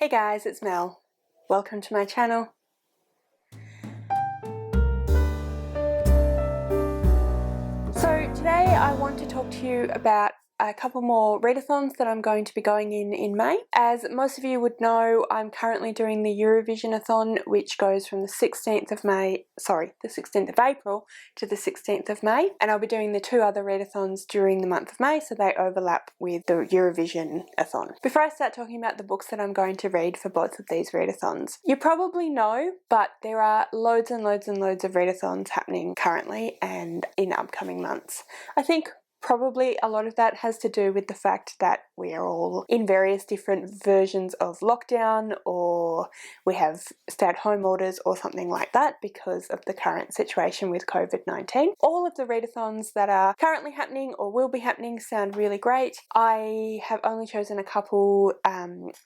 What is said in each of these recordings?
Hey guys, it's Mel. Welcome to my channel. So today I want to talk to you about a couple more readathons that I'm going to be going in May. As most of you would know, I'm currently doing the Eurovisionathon, which goes from the 16th of April to the 16th of May, and I'll be doing the two other readathons during the month of May, so they overlap with the Eurovisionathon. Before I start talking about the books that I'm going to read for both of these readathons, you probably know, but there are loads and loads and loads of readathons happening currently and in upcoming months. I think probably a lot of that has to do with the fact that we are all in various different versions of lockdown, or we have stay-at-home orders or something like that because of the current situation with COVID-19. All of the readathons that are currently happening or will be happening sound really great. I have only chosen a couple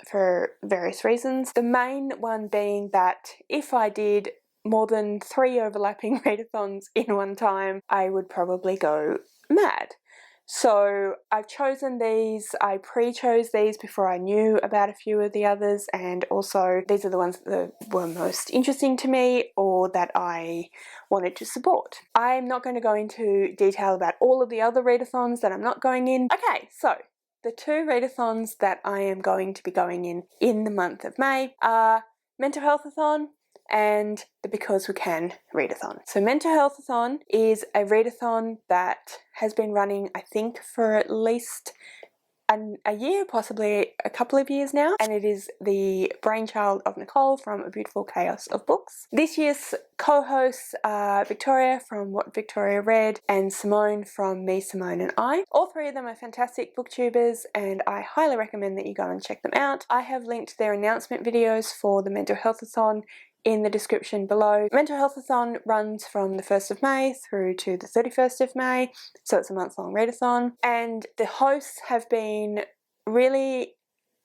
for various reasons. The main one being that if I did more than 3 overlapping readathons in one time, I would probably go mad. So I've chosen these, I pre-chose these before I knew about a few of the others, and also these are the ones that were most interesting to me or that I wanted to support. I'm not going to go into detail about all of the other readathons that I'm not going in. Okay, so the two readathons that I am going to be going in the month of May are Mentalhealthathon and the Because We Can readathon. So Mentalhealthathon is a readathon that has been running, I think, for at least a year, possibly a couple of years now, and it is the brainchild of Nicole from A Beautiful Chaos of Books. This year's co-hosts are Victoria from What Victoria Read and Simone from Me, Simone and I. All three of them are fantastic booktubers and I highly recommend that you go and check them out. I have linked their announcement videos for the Mentalhealthathon in the description below. Mentalhealthathon runs from the 1st of May through to the 31st of May, so it's a month-long readathon, and the hosts have been really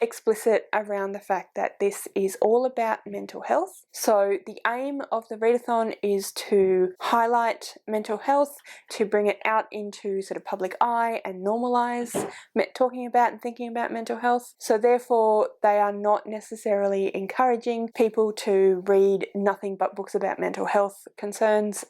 explicit around the fact that this is all about mental health. So the aim of the readathon is to highlight mental health, to bring it out into sort of public eye and normalise talking about and thinking about mental health. So therefore they are not necessarily encouraging people to read nothing but books about mental health concerns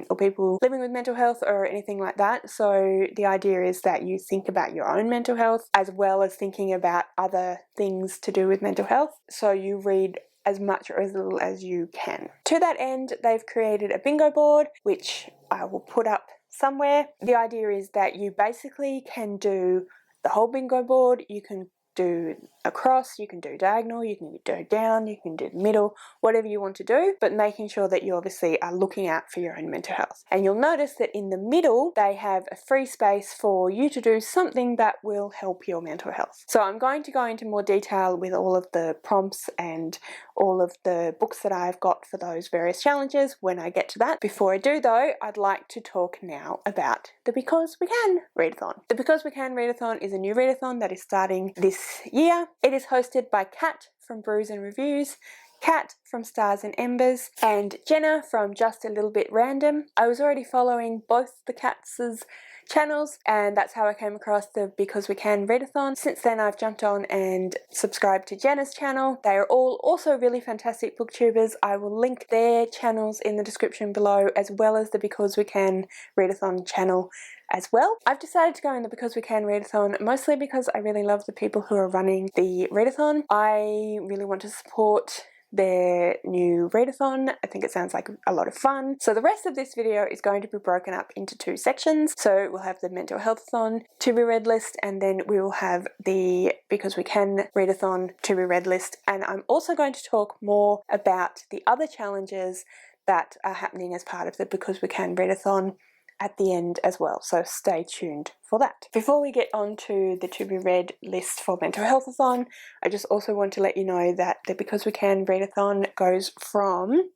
or people living with mental health or anything like that. So the idea is that you think about your own mental health as well as thinking about other things to do with mental health. So you read as much or as little as you can. To that end, they've created a bingo board, which I will put up somewhere. The idea is that you basically can do the whole bingo board. You can do across, you can do diagonal, you can do down, you can do middle, whatever you want to do, but making sure that you obviously are looking out for your own mental health. And you'll notice that in the middle they have a free space for you to do something that will help your mental health. So I'm going to go into more detail with all of the prompts and all of the books that I've got for those various challenges when I get to that. Before I do though, I'd like to talk now about the Because We Can readathon. The Because We Can readathon is a new readathon that is starting this year. It is hosted by Kat from Brews and Reviews, Kat from Stars and Embers, and Jenna from Just a Little Bit Random. I was already following both the Kats' channels and that's how I came across the Because We Can readathon. Since then I've jumped on and subscribed to Jenna's channel. They are all also really fantastic booktubers. I will link their channels in the description below, as well as the Because We Can readathon channel as well. I've decided to go in the Because We Can readathon mostly because I really love the people who are running the readathon. I really want to support their new readathon. I think it sounds like a lot of fun. So the rest of this video is going to be broken up into two sections. So we'll have the Mentalhealthathon to be read list, and then we will have the Because We Can readathon to be read list. And I'm also going to talk more about the other challenges that are happening as part of the Because We Can readathon at the end as well, so stay tuned for that. Before we get on to the to be read list for Mentalhealthathon, I just also want to let you know that the Because We Can readathon goes from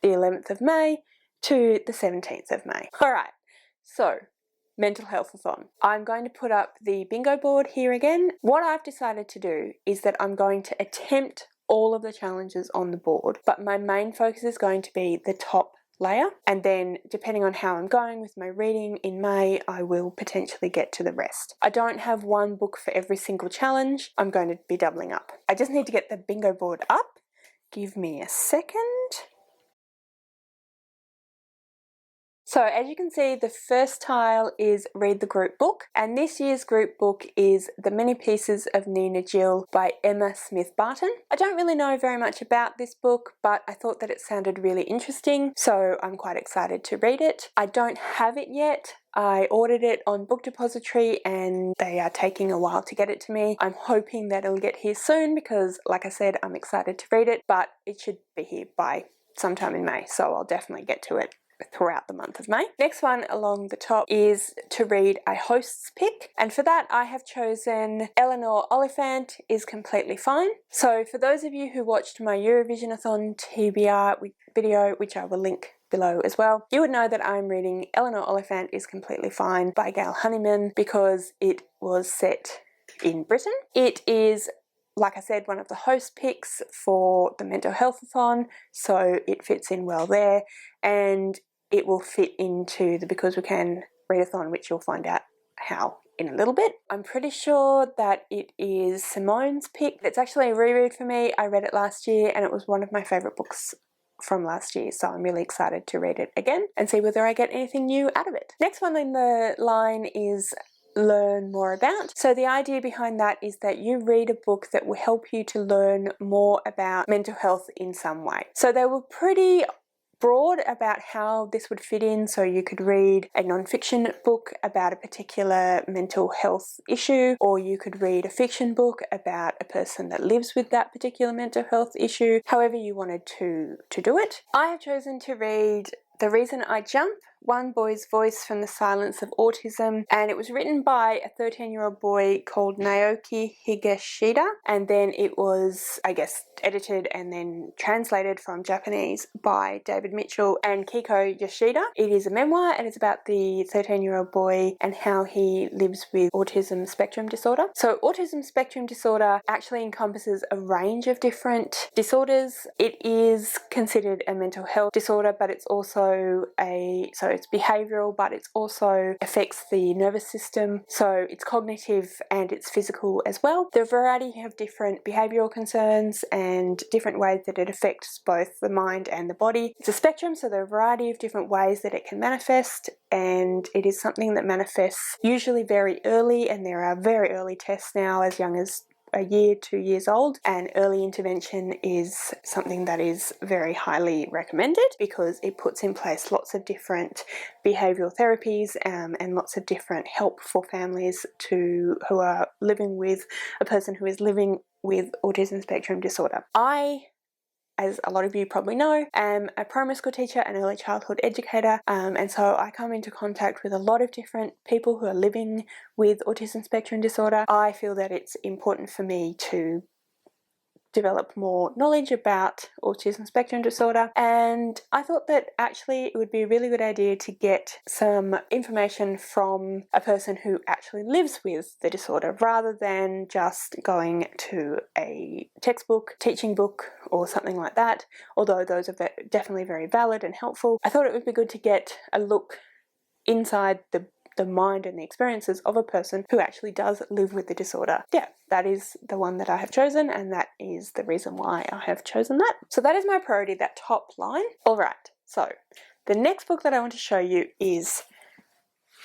the 11th of May to the 17th of May. Alright, so Mentalhealthathon. I'm going to put up the bingo board here again. What I've decided to do is that I'm going to attempt all of the challenges on the board, but my main focus is going to be the top layer, and then depending on how I'm going with my reading in May, I will potentially get to the rest. I don't have one book for every single challenge. I'm going to be doubling up. I just need to get the bingo board up. Give me a second. So as you can see, the first tile is Read the Group Book, and this year's group book is The Many Pieces of Nina Jill by Emma Smith Barton. I don't really know very much about this book, but I thought that it sounded really interesting, so I'm quite excited to read it. I don't have it yet. I ordered it on Book Depository and they are taking a while to get it to me. I'm hoping that it'll get here soon because, like I said, I'm excited to read it, but it should be here by sometime in May, so I'll definitely get to it throughout the month of May. Next one along the top is to read a host's pick, and for that I have chosen Eleanor Oliphant is Completely Fine. So for those of you who watched my Eurovisionathon TBR video, which I will link below as well, you would know that I'm reading Eleanor Oliphant is Completely Fine by Gail Honeyman because it was set in Britain. It is, like I said, one of the host picks for the Mentalhealthathon, so it fits in well there, and it will fit into the Because We Can readathon, which you'll find out how in a little bit. I'm pretty sure that it is Simone's pick. It's actually a reread for me. I read it last year and it was one of my favourite books from last year, so I'm really excited to read it again and see whether I get anything new out of it. Next one in the line is Learn More About. So the idea behind that is that you read a book that will help you to learn more about mental health in some way. So they were pretty broad about how this would fit in, so you could read a non-fiction book about a particular mental health issue, or you could read a fiction book about a person that lives with that particular mental health issue, however you wanted to do it. I have chosen to read The Reason I Jump, One Boy's Voice from the Silence of Autism, and it was written by a 13-year-old boy called Naoki Higashida, and then it was, I guess, edited and then translated from Japanese by David Mitchell and Kiko Yoshida. It is a memoir and it's about the 13-year-old boy and how he lives with autism spectrum disorder. So autism spectrum disorder actually encompasses a range of different disorders. It is considered a mental health disorder, but it's also it's behavioural, but it also affects the nervous system. So it's cognitive and it's physical as well. There are a variety of different behavioural concerns and different ways that it affects both the mind and the body. It's a spectrum, so there are a variety of different ways that it can manifest, and it is something that manifests usually very early, and there are very early tests now as young as a year, 2 years old, and early intervention is something that is very highly recommended because it puts in place lots of different behavioural therapies and lots of different help for families who are living with a person who is living with autism spectrum disorder. I, as a lot of you probably know, am a primary school teacher and early childhood educator, and so I come into contact with a lot of different people who are living with autism spectrum disorder. I feel that it's important for me to develop more knowledge about autism spectrum disorder, and I thought that actually it would be a really good idea to get some information from a person who actually lives with the disorder rather than just going to a textbook, teaching book or something like that, although those are definitely very valid and helpful. I thought it would be good to get a look inside the mind and the experiences of a person who actually does live with the disorder. Yeah, that is the one that I have chosen, and that is the reason why I have chosen that. So that is my priority, that top line. All right, so the next book that I want to show you is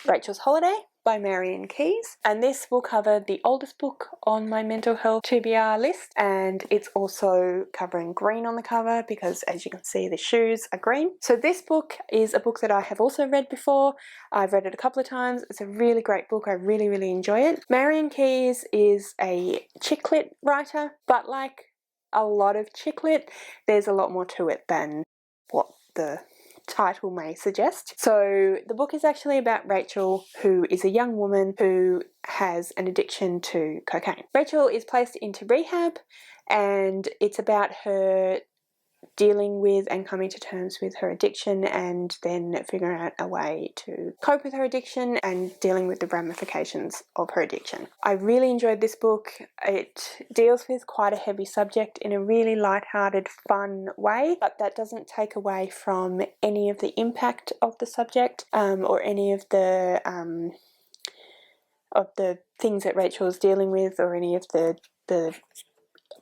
Rachel's Holiday by Marian Keyes, and this will cover the oldest book on my mental health TBR list, and it's also covering green on the cover because, as you can see, the shoes are green. So this book is a book that I have also read before. I've read it a couple of times. It's a really great book. I really, really enjoy it. Marian Keyes is a chick lit writer, but like a lot of chick lit, there's a lot more to it than what the title may suggest. So the book is actually about Rachel, who is a young woman who has an addiction to cocaine. Rachel is placed into rehab, and it's about her dealing with and coming to terms with her addiction, and then figuring out a way to cope with her addiction and dealing with the ramifications of her addiction. I really enjoyed this book. It deals with quite a heavy subject in a really lighthearted, fun way, but that doesn't take away from any of the impact of the subject or any of the things that Rachel is dealing with, or any of the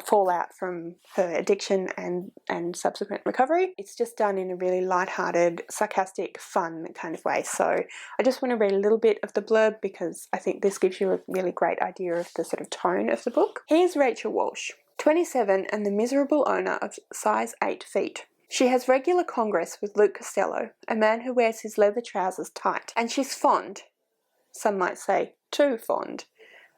fallout from her addiction and subsequent recovery. It's just done in a really lighthearted, sarcastic, fun kind of way. So I just want to read a little bit of the blurb because I think this gives you a really great idea of the sort of tone of the book. Here's Rachel Walsh, 27 and the miserable owner of size 8 feet. She has regular congress with Luke Costello, a man who wears his leather trousers tight, and she's fond, some might say too fond,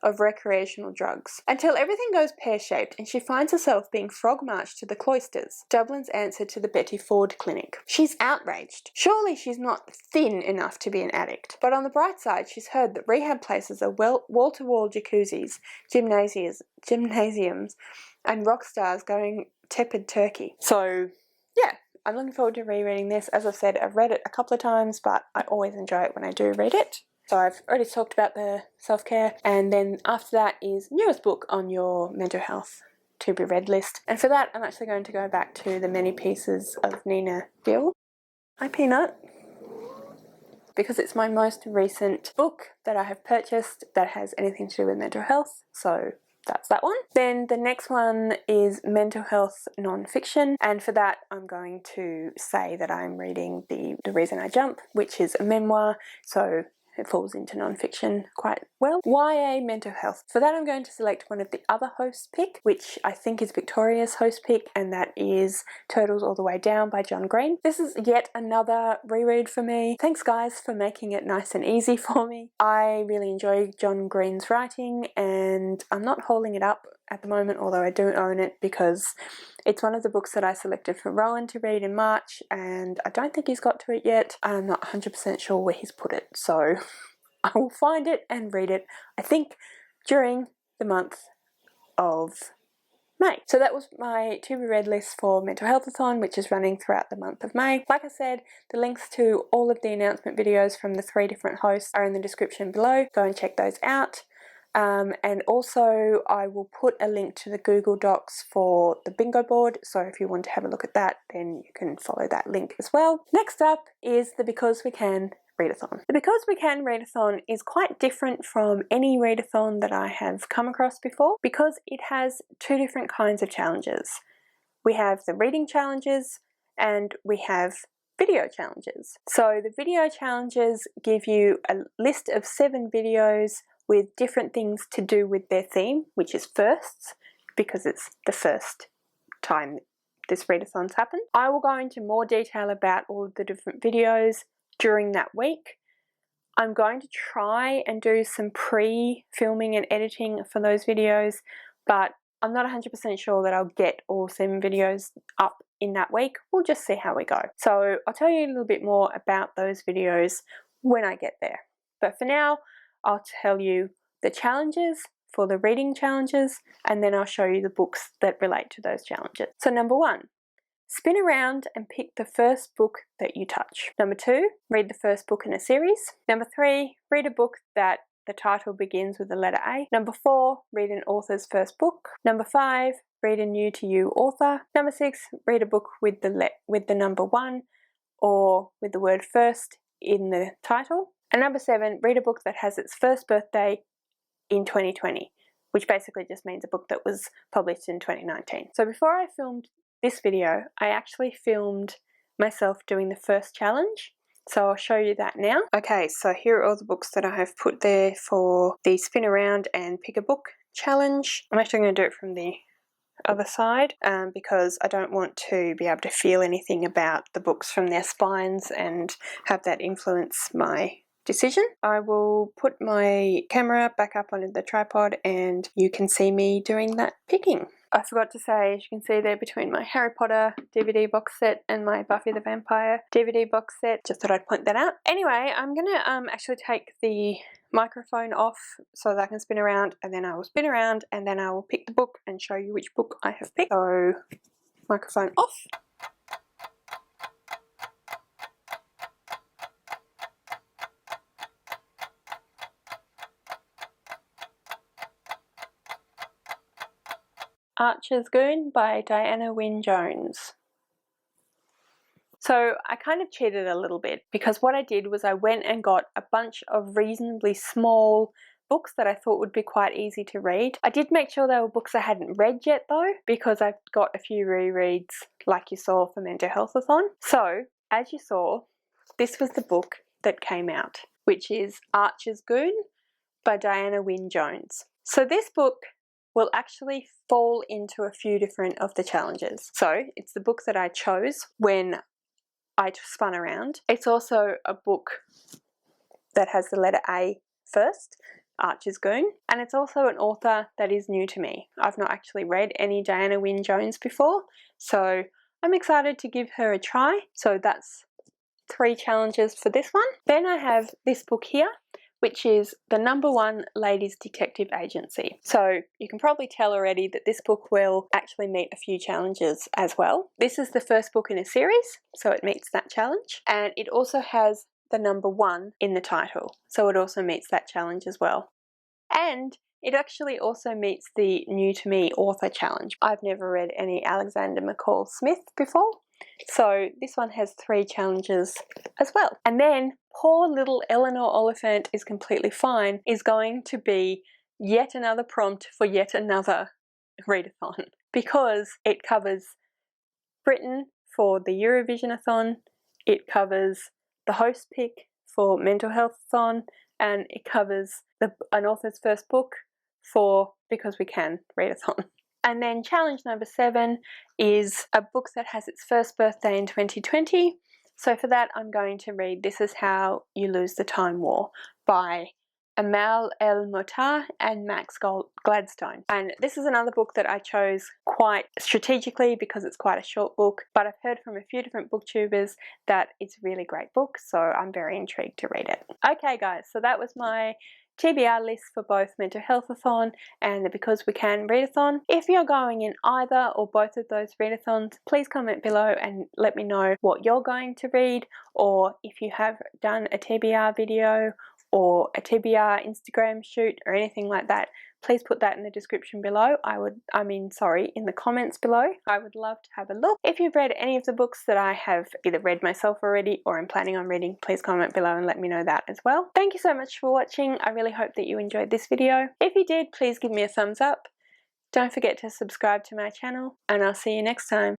of recreational drugs, until everything goes pear-shaped and she finds herself being frog-marched to the cloisters, Dublin's answer to the Betty Ford Clinic. She's outraged. Surely she's not thin enough to be an addict. But on the bright side, she's heard that rehab places are wall-to-wall jacuzzis, gymnasiums, and rock stars going tepid turkey. So, yeah, I'm looking forward to rereading this. As I've said, I've read it a couple of times, but I always enjoy it when I do read it. So I've already talked about the self-care, and then after that is newest book on your mental health to be read list. And for that, I'm actually going to go back to The Many Pieces of Nina Gill. Hi, Peanut. Because it's my most recent book that I have purchased that has anything to do with mental health, so that's that one. Then the next one is Mental Health Nonfiction, and for that I'm going to say that I'm reading The Reason I Jump, which is a memoir, so it falls into nonfiction quite well. YA mental health. For that I'm going to select one of the other hosts' pick, which I think is Victoria's host pick, and that is Turtles All the Way Down by John Green. This is yet another reread for me. Thanks guys for making it nice and easy for me. I really enjoy John Green's writing, and I'm not holding it up at the moment, although I do own it because it's one of the books that I selected for Rowan to read in March, and I don't think he's got to it yet. I'm not 100% sure where he's put it, so I will find it and read it, I think, during the month of May. So that was my to be read list for Mentalhealthathon, which is running throughout the month of May. Like I said, the links to all of the announcement videos from the 3 different hosts are in the description below. Go and check those out. And also I will put a link to the Google Docs for the bingo board, so if you want to have a look at that, then you can follow that link as well. Next up is the Because We Can Readathon. The Because We Can Readathon is quite different from any readathon that I have come across before because it has 2 different kinds of challenges. We have the reading challenges and we have video challenges. So the video challenges give you a list of 7 videos with different things to do with their theme, which is firsts, because it's the first time this readathon's happened. I will go into more detail about all of the different videos during that week. I'm going to try and do some pre-filming and editing for those videos, but I'm not 100% sure that I'll get all 7 videos up in that week. We'll just see how we go. So I'll tell you a little bit more about those videos when I get there. But for now, I'll tell you the challenges for the reading challenges, and then I'll show you the books that relate to those challenges. So number 1, spin around and pick the first book that you touch. Number 2, read the first book in a series. Number 3, read a book that the title begins with the letter A. Number 4, read an author's first book. Number 5, read a new to you author. Number 6, read a book with the number 1 or with the word first in the title. And number 7, read a book that has its first birthday in 2020, which basically just means a book that was published in 2019. So before I filmed this video, I actually filmed myself doing the first challenge. So I'll show you that now. Okay, so here are all the books that I have put there for the spin around and pick a book challenge. I'm actually going to do it from the other side because I don't want to be able to feel anything about the books from their spines and have that influence my decision. I will put my camera back up on the tripod and you can see me doing that picking. I forgot to say, as you can see there between my Harry Potter DVD box set and my Buffy the Vampire DVD box set, just thought I'd point that out. Anyway, I'm going to actually take the microphone off so that I can spin around, and then I will spin around and then I will pick the book and show you which book I have picked. So, microphone off. Archer's Goon by Diana Wynne Jones. So I kind of cheated a little bit because what I did was I went and got a bunch of reasonably small books that I thought would be quite easy to read. I did make sure they were books I hadn't read yet though, because I've got a few rereads like you saw for Mentalhealthathon. So as you saw, this was the book that came out, which is Archer's Goon by Diana Wynne Jones. So this book will actually fall into a few different of the challenges. So it's the book that I chose when I spun around. It's also a book that has the letter A first, Archer's Goon, and it's also an author that is new to me. I've not actually read any Diana Wynne Jones before, so I'm excited to give her a try. So that's 3 challenges for this one. Then I have this book here, which is the #1 Ladies Detective Agency. So you can probably tell already that this book will actually meet a few challenges as well. This is the first book in a series, so it meets that challenge. And it also has the #1 in the title, so it also meets that challenge as well. And it actually also meets the new to me author challenge. I've never read any Alexander McCall Smith before, so this one has 3 challenges as well. And then poor little Eleanor Oliphant is completely fine is going to be yet another prompt for yet another readathon, because it covers Britain for the Eurovisionathon, it covers the host pick for Mentalhealthathon, and it covers an author's first book for Because We Can Readathon. And then challenge #7 is a book that has its first birthday in 2020. So for that I'm going to read This Is How You Lose the Time War by Amal El Motar and Max Gladstone. And this is another book that I chose quite strategically because it's quite a short book, but I've heard from a few different booktubers that it's a really great book, so I'm very intrigued to read it. Okay guys, so that was my TBR list for both Mentalhealthathon and the Because We Can Readathon. If you're going in either or both of those readathons, please comment below and let me know what you're going to read, or if you have done a TBR video or a TBR Instagram shoot or anything like that, please put that in the description below. In the comments below. I would love to have a look. If you've read any of the books that I have either read myself already or I'm planning on reading, please comment below and let me know that as well. Thank you so much for watching. I really hope that you enjoyed this video. If you did, please give me a thumbs up. Don't forget to subscribe to my channel, and I'll see you next time.